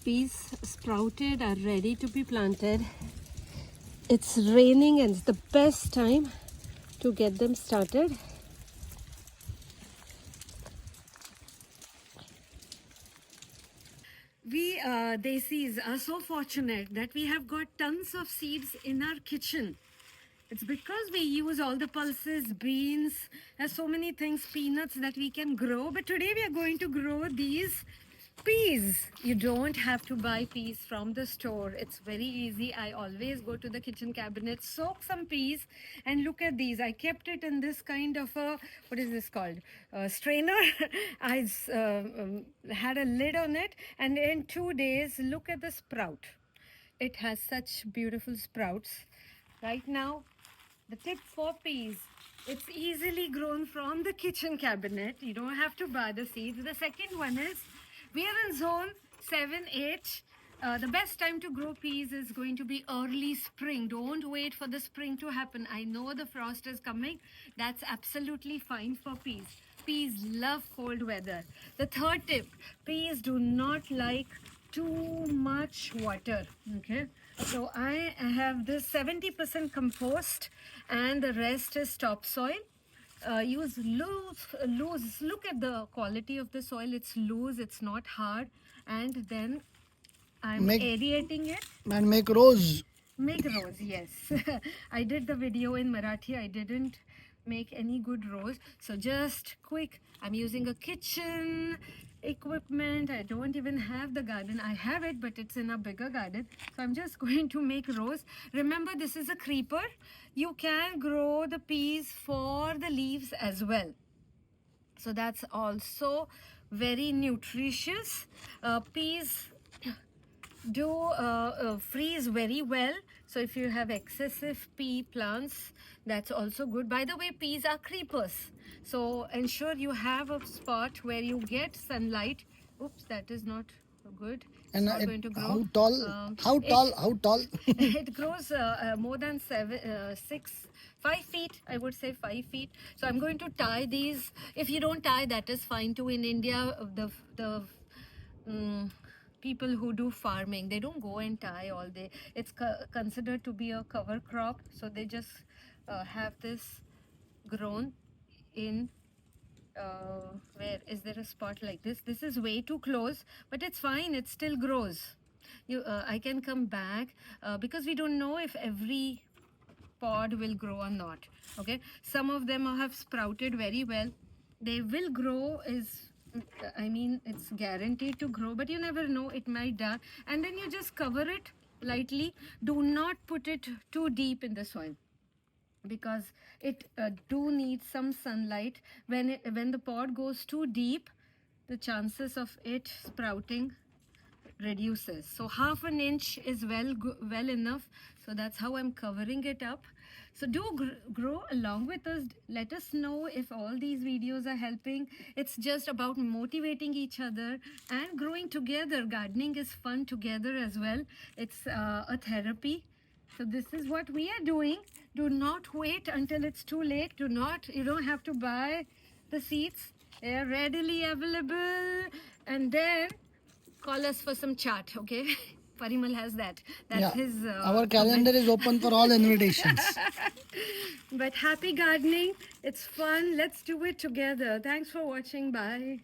peas sprouted, are ready to be planted. It's raining and it's the best time to get them started. We Desis are so fortunate that we have got tons of seeds in our kitchen. It's because we use all the pulses, beans, there's so many things, peanuts that we can grow. But today we are going to grow these peas. You don't have to buy peas from the store. It's very easy. I always go to the kitchen cabinet, soak some peas, and look at these. I kept it in this kind of a, what is this called? Strainer. I had a lid on it, and in 2 days, look at the sprout. It has such beautiful sprouts. Right now, the tip for peas, it's easily grown from the kitchen cabinet. You don't have to buy the seeds. The second one is, we are in zone 7-8. The best time to grow peas is going to be early spring. Don't wait for the spring to happen. I know the frost is coming. That's absolutely fine for peas. Peas love cold weather. The third tip, peas do not like too much water. Okay, so I have this 70% compost and the rest is topsoil. Use loose. Look at the quality of the soil. It's loose, it's not hard. And then I'm aerating it. And make rows. Make rows, yes. I did the video in Marathi. I didn't make any good rows. So just quick, I'm using a kitchen equipment. I don't even have the garden. I have it, but it's in a bigger garden. So I'm just going to make rows. Remember, this is a creeper. You can grow the peas for the leaves as well. So that's also very nutritious. Peas do freeze very well. So if you have excessive pea plants, that's also good. By the way, peas are creepers. So ensure you have a spot where you get sunlight. Oops, that is not good. And not going to grow. how tall? How tall? It grows more than 5 feet, I would say 5 feet. So I'm going to tie these. If you don't tie, that is fine too. In India, the people who do farming, they don't go and tie all day. It's considered to be a cover crop, so they just have this grown in where is there a spot like this. This is way too close, but it's fine, it still grows. I can come back because we don't know if every pod will grow or not. Okay, some of them have sprouted very well. They will grow, it's guaranteed to grow, but you never know, it might die. And then you just cover it lightly. Do not put it too deep in the soil, because it do need some sunlight. When the pod goes too deep, the chances of it sprouting reduces. So half an inch is well enough. So that's how I'm covering it up. So do grow along with us. Let us know if all these videos are helping. It's just about motivating each other and growing together. Gardening is fun together as well. It's a therapy. So this is what we are doing. Do not wait until it's too late. You don't have to buy the seeds. They are readily available. And then call us for some chat, okay? Parimal has that. That's his... Our calendar is open for all invitations. But happy gardening. It's fun. Let's do it together. Thanks for watching. Bye.